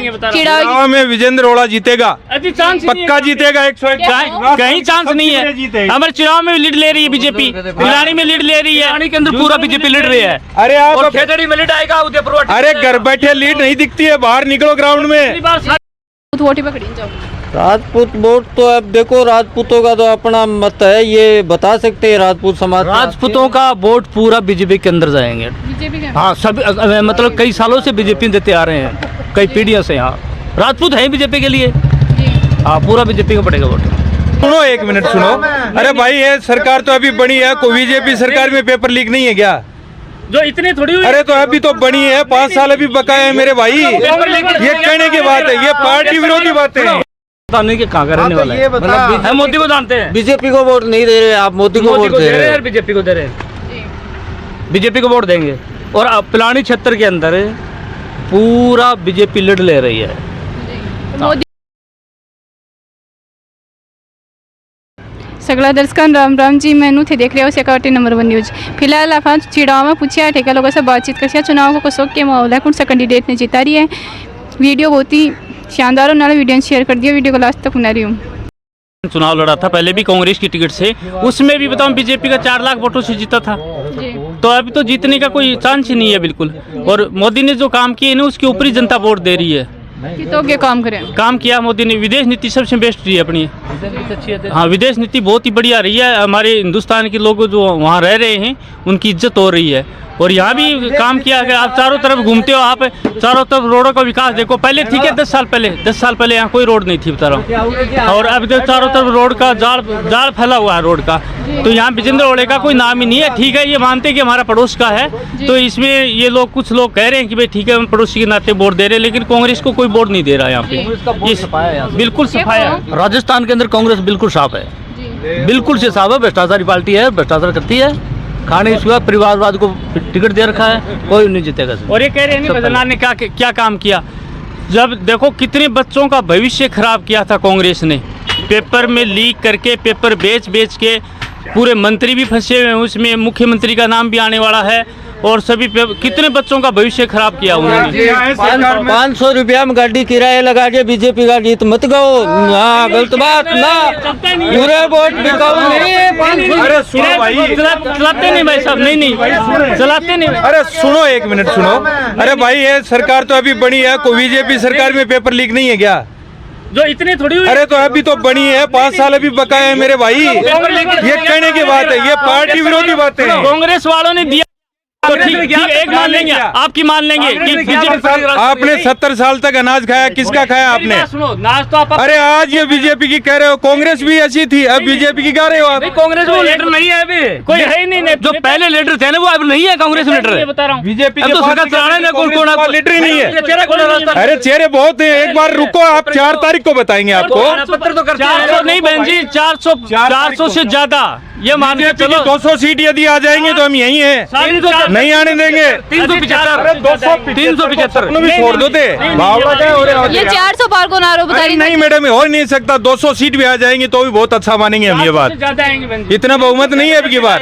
चुनाव में विजेंद्र ओड़ा जीतेगा, पक्का जीतेगा 101। कहीं चांस नहीं है। हमारे चुनाव में लीड ले रही है बीजेपी, भिलानी में लीड ले रही है, भिलानी के अंदर पूरा बीजेपी लीड रही है। अरे आप खेतड़ी में लीड आएगा उदयपुर। अरे घर बैठे लीड नहीं दिखती है, बाहर निकलो ग्राउंड में। राजपूत वोट तो अब देखो, राजपूतों का तो अपना मत है, ये बता सकते हैं राजपूत समाज। राजपूतों का वोट पूरा बीजेपी के अंदर जाएंगे। हाँ सब मतलब कई सालों से बीजेपी देते आ रहे हैं, कई पीढ़ियों से। यहाँ राजपूत है बीजेपी के लिए। हाँ पूरा बीजेपी का पड़ेगा वोट। सुनो एक मिनट सुनो। अरे भाई ये सरकार तो अभी बनी है, कोई बीजेपी सरकार में पेपर लीक नहीं है क्या? जो इतनी थोड़ी हुई। अरे तो अभी तो बनी है, 5 साल अभी बकाया है मेरे भाई। ये कहने की बात है, ये पार्टी विरोधी बातें हैं। नहीं कि कहाँ रहने वाला है, मतलब मोदी को जानते हैं। बीजेपी को वोट नहीं दे रहे आप, मोदी को वोट दे रहे हैं। बीजेपी को दे रहे हैं, बीजेपी को वोट देंगे। और अब पिलानी क्षेत्र के अंदर पूरा बीजेपी लीड ले रही है। सगला दर्शकों राम राम जी, मैनू थे देख रहे हो सिक्योरिटी नंबर 1 न्यूज। फिलहाल आप चिड़ाव में पूछा ठेका लोगों से बातचीत कर चुनाव को कसो के माहौल है, कौन सा कैंडिडेट ने जीता रही है। वीडियो बहुत ही शानदार और नाले वीडियो शेयर कर दिया, वीडियो को लास्ट तक बना रही हूँ। चुनाव लड़ा था पहले भी कांग्रेस की टिकट से, उसमें भी बताऊं बीजेपी का 4 लाख वोटों से जीता था। तो अभी तो जीतने का कोई चांस ही नहीं है बिल्कुल। और मोदी ने जो काम किए ना उसके ऊपर ही जनता वोट दे रही है। तो क्या काम करें? काम किया मोदी ने, विदेश नीति सबसे बेस्ट रही है अपनी। हाँ विदेश नीति बहुत ही बढ़िया रही है। हमारे हिंदुस्तान के लोग जो वहाँ रह रहे हैं उनकी इज्जत हो रही है। और यहाँ भी काम किया गया। आप चारों तरफ घूमते हो, आप चारों तरफ रोडों का विकास देखो। पहले ठीक है 10 साल पहले यहाँ कोई रोड नहीं थी बता रहा हूँ। और अब तो चारों तरफ रोड का जाल फैला हुआ है रोड का। तो यहाँ विजेंद्र ओड़े का कोई नाम ही नहीं है। ठीक है ये मानते हैं कि हमारा पड़ोस का है, तो इसमें ये लोग कुछ लोग कह रहे हैं कि भाई ठीक है हम पड़ोसी के नाते वोट दे रहे हैं, लेकिन कांग्रेस को कोई वोट नहीं दे रहा है यहाँ पे। बिल्कुल सफाया है। राजस्थान के अंदर कांग्रेस बिल्कुल साफ है, बिल्कुल से साफ है। भ्रष्टाचारी पार्टी है, भ्रष्टाचार करती है, खाने इसके परिवारवाद को टिकट दे रखा है, कोई नहीं जीतेगा। और ये कह रहे हैं बदलना ने क्या काम किया। जब देखो कितने बच्चों का भविष्य खराब किया था कांग्रेस ने, पेपर में लीक करके, पेपर बेच के पूरे मंत्री भी फंसे हुए हैं उसमें, मुख्यमंत्री का नाम भी आने वाला है। और सभी कितने बच्चों का भविष्य खराब किया उन्होंने। 500 रुपया में गाड़ी किराया लगा के बीजेपी का जीत मत गो। हाँ गलत बात ना, पूरे वोट बिकाऊ नहीं है। अरे सुनो भाई, चलाते नहीं भाई साहब, नहीं चलाते नहीं। अरे सुनो एक मिनट सुनो। अरे भाई ये सरकार तो अभी बनी है, कोई बीजेपी सरकार में पेपर लीक नहीं है क्या? जो इतनी थोड़ी हुई। अरे तो अभी तो बनी है, 5 साल अभी बकाया है मेरे भाई। ये कहने की बात है, ये पार्टी विरोधी बातें हैं। कांग्रेस वालों ने दिया तो ठीक एक मान लेंगे, आपकी मान लेंगे कि आपने 70 साल तक अनाज खाया, किसका खाया आपने? नाज तो आप। अरे आज ये बीजेपी की कह रहे हो, कांग्रेस भी ऐसी थी, अब बीजेपी की कह रहे हो आप। कांग्रेस में लीडर नहीं है अभी, कोई है ही नहीं। जो पहले लीडर थे ना वो अब नहीं है कांग्रेस में लीडर। बता रहा हूँ बीजेपी तो सरकार चलाने में कौन लीडर ही नहीं है। अरे चेहरे बहुत है, एक बार रुको, आप 4 तारीख को बताएंगे आपको। 400 नहीं बहन जी, 400 से ज्यादा। ये मान के चलो 200 सीट यदि आ जाएंगे तो हम यही हैं, नहीं आने देंगे। 375 छोड़ दो थे। ये 400 पार को नारो बता रही। नहीं मैडम हो नहीं सकता, 200 सीट भी आ जाएंगे तो भी बहुत अच्छा मानेंगे हम ये बात। इतना बहुमत नहीं है अब की बार।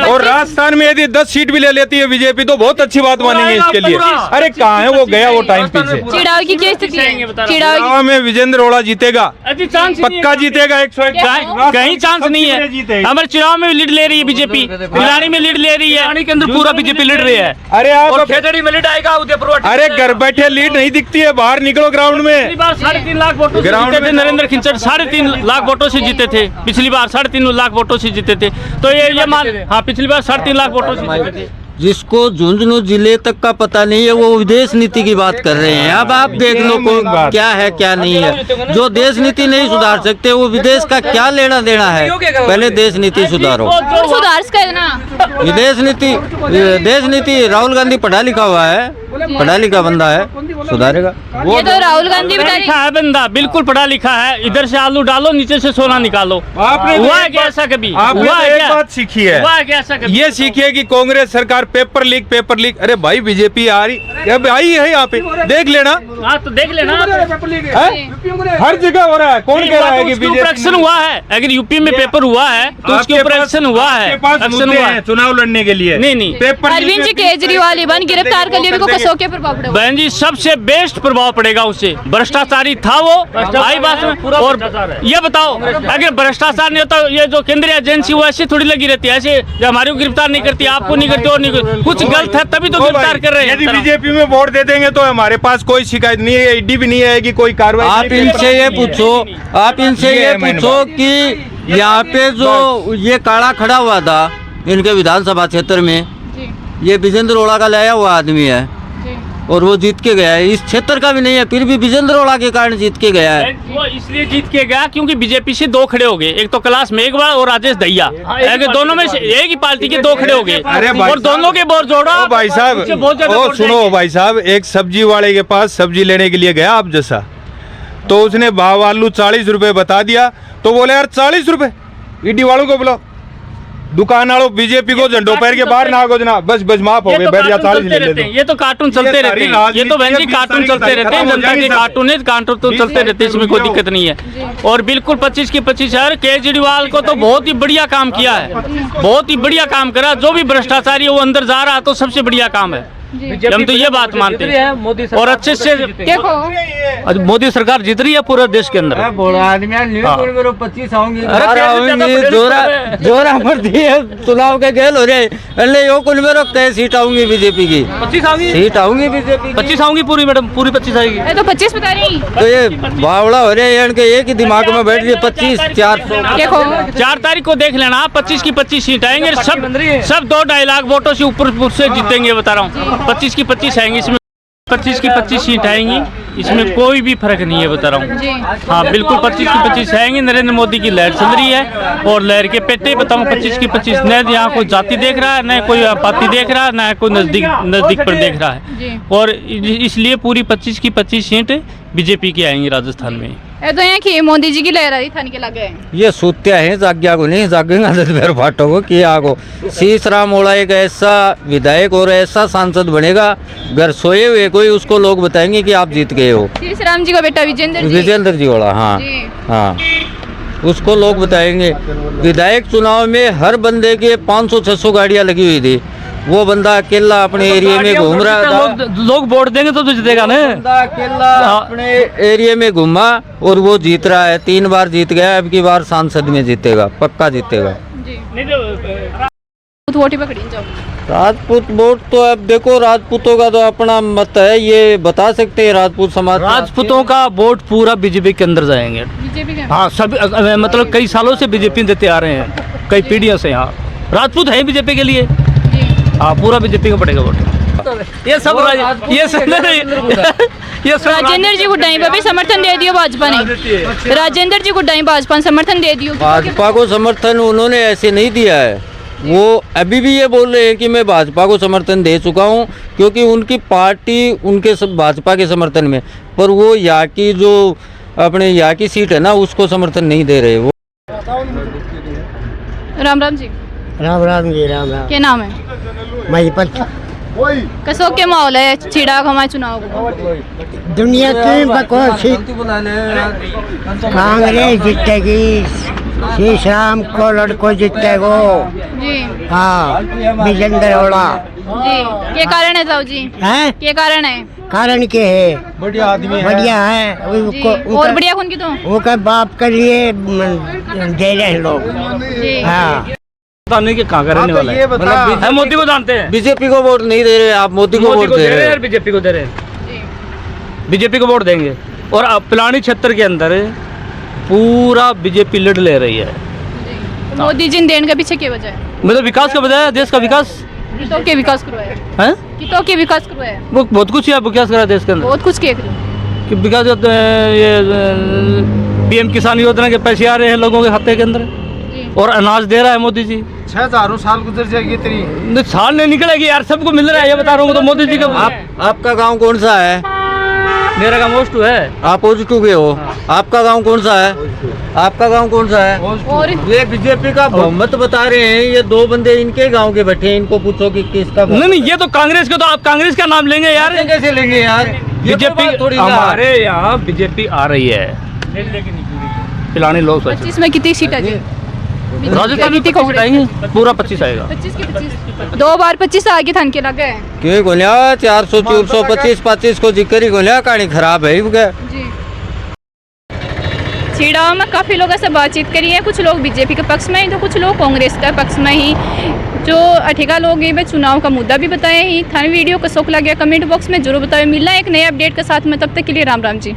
और राजस्थान में यदि 10 सीट भी ले लेती है बीजेपी तो बहुत अच्छी बात मानेंगे इसके लिए। अरे कहाँ है वो, गया वो टाइम पीछे। चिड़ाव की क्या स्थिति है? चिड़ाव में विजेंद्र ओड़ा जीतेगा, पक्का जीतेगा 101। कहीं चांस नहीं है। हमारे चुनाव में लीड ले रही है बीजेपी, भिलानी में लीड ले रही है, भिलानी के अंदर पूरा बीजेपी लीड रही है। अरे आप खेतड़ी में लीड आएगा उदयपुर। अरे घर बैठे लीड नहीं दिखती है, बाहर निकलो ग्राउंड में। 3.5 लाख वोटों से जीते थे नरेंद्र खिंचड़, 3.5 लाख वोटों से जीते थे पिछली बार, 3.5 लाख वोटों से जीते थे। तो ये मान, हाँ पिछली बार 3.5 लाख वोटों से जीते थे। जिसको झुंझुनू जिले तक का पता नहीं है वो विदेश नीति की बात कर रहे हैं। अब आप देख लो क्या है क्या नहीं है। जो देश नीति नहीं सुधार सकते वो विदेश का क्या लेना देना है। पहले देश नीति सुधारो। सुधार ना विदेश नीति, देश नीति। राहुल गांधी पढ़ा लिखा हुआ है, पढ़ा लिखा बंदा है, सुधारेगा। ये तो राहुल गांधी पढ़ा लिखा है बंदा, बिल्कुल पढ़ा लिखा है। इधर से आलू डालो, नीचे से सोना निकालो। आपने हुआ है क्या ऐसा कभी? हुआ है क्या? बात सीखी है, हुआ है क्या ऐसा कभी? ये सीखी है कि कांग्रेस सरकार पेपर लीक। अरे भाई बीजेपी आ रही, अब आई है यहाँ पे, देख लेना। हाँ तो देख लेना, हर जगह हो रहा है। कौन कह रहा है कि बीजेपी एक्शन हुआ है? अगर यूपी में पेपर हुआ है तो उसके ऊपर एक्शन हुआ है। एक्शन हुआ है चुनाव लड़ने के लिए। नहीं पेपर अरविंद केजरीवाल बन गिरफ्तार कर लिए कसो के प्रभाव पड़ेगा? बहन जी सबसे बेस्ट प्रभाव पड़ेगा उससे। भ्रष्टाचारी था वो आई बात में। और ये बताओ अगर भ्रष्टाचार नहीं होता, ये जो केंद्रीय एजेंसी वो ऐसी थोड़ी लगी रहती है, ऐसे जो हमारे को गिरफ्तार नहीं करती, आपको नहीं करती और नहीं करती। कुछ गलत है तभी तो गिरफ्तार कर रहे हैं। यदि बीजेपी में वोट दे देंगे तो हमारे पास कोई शिकायत नहीं है, ईडी भी नहीं आएगी, कोई कार्रवाई। आप इनसे ये पूछो, आप इनसे ये पूछो कि यहाँ पे जो ये काड़ा खड़ा हुआ था इनके विधानसभा क्षेत्र में, जी ये विजेंद्र ओड़ा का लाया हुआ आदमी है जी और वो जीत के गया है। इस क्षेत्र का भी नहीं है, फिर भी विजेंद्र ओड़ा के कारण जीत के गया है। वो इसलिए जीत के गया क्योंकि बीजेपी से दो खड़े हो गए, एक तो कैलाश मेघवाल और राजेश दहिया, दोनों में से एक ही पार्टी के दो खड़े हो गए और दोनों के बोर जोड़ा। ओ भाई साहब, ओ सुनो भाई साहब, एक सब्जी वाले के पास सब्जी लेने के लिए गया आप जैसा, तो उसने भाव आलू 40 रुपए बता दिया, तो बोले यार 40 रुपए, ईडी वालों को बुलाओ। दुकान वालों बीजेपी को झंडो पैर के बाहर ना गोजना, बस बस माफ हो गए, बैठ जा 40 ले लेते हैं। ये तो कार्टून चलते रहते हैं, ये तो बहन जी कार्टून चलते रहते हैं, जनता के कार्टून है, कार्टून तो चलते रहते हैं, इसमें कोई दिक्कत नहीं है। और बिल्कुल 25 की 25 यार, केजरीवाल को तो बहुत ही बढ़िया काम किया है, बहुत ही बढ़िया काम करा। जो भी भ्रष्टाचारी है वो अंदर जा रहा तो सबसे बढ़िया काम है, हम तो ये बात मानते हैं। मोदी और अच्छे से देखो मोदी सरकार जीत रही है पूरे देश के अंदर। 25 आऊंगी जोरा पड़ती है, चुनाव के गेल हो रहे यो कुल में कई सीट आऊंगी बीजेपी की, 25 सीट आऊंगी बीजेपी 25 आऊंगी पूरी मैडम, पूरी 25 आएगी। मैं तो 25 बता रही। तो ये बावड़ा हो रहे हैं, इनके एक ही दिमाग में बैठ रही है 25 400। देखो 4 तारीख को देख लेना, 25 की 25 सीट आएंगे, सब 2-2.5 लाख वोटों से ऊपर से जीतेंगे, बता रहा हूँ। 25 की 25 आएंगी, इसमें 25 की 25 सीट आएंगी, इसमें कोई भी फर्क नहीं है, बता रहा हूँ। हाँ बिल्कुल 25 की 25 आएंगी। नरेंद्र मोदी की लहर चल रही है और लहर के पेटे बताऊँ 25 की 25, न यहाँ कोई जाति देख रहा है, न कोई पार्टी देख रहा है, न कोई नजदीक पर देख रहा है। और इसलिए पूरी 25 की 25 सीट बीजेपी की आएंगी राजस्थान में। तो यहाँ की मोदी जी की लहर आ रही थाने के लगे हैं। ये सूत्या है जाग्या को नहीं, जागेगा मेरे फाटो को किया आगो। शीश राम ओड़ा एक ऐसा विधायक और ऐसा सांसद बनेगा, घर सोए हुए कोई उसको लोग बताएंगे कि आप जीत गए हो। श्री राम जी का बेटा विजेंद्र जी ओड़ा, हाँ जी। हाँ, उसको लोग बताएंगे। विधायक चुनाव में हर बंदे के 500-600 गाड़ियाँ लगी हुई थी, वो बंदा अकेला अपने एरिया में घूम रहा था। लोग वोट देंगे तो जीतेगा ना। बंदा अकेला अपने एरिया में घूमा और वो जीत रहा है, 3 बार जीत गया, अब की बार सांसद में जीतेगा, पक्का जीतेगा। वोट पकड़ी जाओ। राजपूत वोट तो अब देखो, राजपूतों का तो अपना मत है, ये बता सकते हैं राजपूत समाज। राजपूतों का वोट पूरा बीजेपी के अंदर जाएंगे। बीजेपी का? हाँ सब, मतलब कई सालों से बीजेपी देते आ रहे हैं, कई पीढ़ियों से। यहाँ राजपूत है बीजेपी के लिए, हाँ पूरा बीजेपी को पड़ेगा वोट। ये सब राजेंद्र जी गुड्डाई पर भी समर्थन दे दियो भाजपा ने। राजेंद्र जी गुड्डाई भाजपा समर्थन दे दियो। भाजपा को समर्थन उन्होंने ऐसे नहीं दिया है, वो अभी भी ये बोल रहे हैं कि मैं भाजपा को समर्थन दे चुका हूँ, क्योंकि उनकी पार्टी उनके भाजपा के समर्थन में, पर वो यहाँ की जो अपने यहाँ की सीट है ना उसको समर्थन नहीं दे रहे वो। राम राम जी। राम राम जी, राम राम। क्या नाम है? महिपत। कसो के माहौल है चिड़ाग हमारे चुनाव को? दुनिया की बकवास, कांग्रेस जीतेगी, श्री राम को लड़को जीतेगो। जी हाँ, विजेंद्र ओड़ा जी। क्या कारण है साहू जी? है? क्या कारण है? कारण के है? बढ़िया आदमी, बढ़िया है। और बढ़िया कौन की तो? वो का बाप के लिए दे रहे हैं लोग। जी हाँ, के कहाँ का रहने वाला है? मतलब मोदी को जानते हैं, बीजेपी को वोट नहीं दे रहे, आप मोदी को वोट दे रहे हैं। बीजेपी को दे रहे हैं, बीजेपी को वोट देंगे। और पिलानी क्षेत्र के अंदर पूरा बीजेपी लड़ ले रही है। मोदी जी देने के पीछे क्या वजह है? मतलब विकास का वजह है, देश का विकास। कितो के विकास करवाया है? कितो के विकास करवाया? वो बहुत कुछ है, विकास करा देश के अंदर, बहुत कुछ किया। कि विकास ये पीएम किसान योजना के पैसे आ रहे हैं लोगों के खाते के अंदर, और अनाज दे रहा है मोदी जी। 6000 साल गुजर जाएगी तेरी, साल नहीं निकलेगी यार, सबको मिल रहा है, ये बता रहा हूँ। तो मोदी जी का आपका गांव कौन सा है? मेरा गाँव ओस्ट है। आप ओस्ट के हो? आपका गांव कौन सा है? आपका गांव कौन सा है? और ये बीजेपी का बहुमत बता रहे हैं, ये 2 बंदे इनके गांव के बैठे हैं, इनको पूछो कि किसका। नहीं, ये तो कांग्रेस का, तो आप कांग्रेस का नाम लेंगे यार? कैसे लेंगे यार? बीजेपी थोड़ी हमारे यहाँ बीजेपी आ रही है, पिलानी लोग 25 में कितनी सीट आ गई? राजस्थान में 25 आएंगे, पूरा 25 आएगा। 25 के 25 2 बार 25 आगे थान के लगे है क्यों गोलिया 400 400 25 को जिक्र ही गोलिया कहानी खराब है जी। छिड़ाव में काफ़ी लोगों से बातचीत करी है, कुछ लोग बीजेपी के पक्ष में ही तो कुछ लोग कांग्रेस के पक्ष में ही। जो अठेगा लोग हैं वे चुनाव का मुद्दा भी बताए ही। थाने वीडियो को शौक लग गया कमेंट बॉक्स में जरूर बताओ। मिलना एक नए अपडेट के साथ में, तब तक के लिए राम राम जी।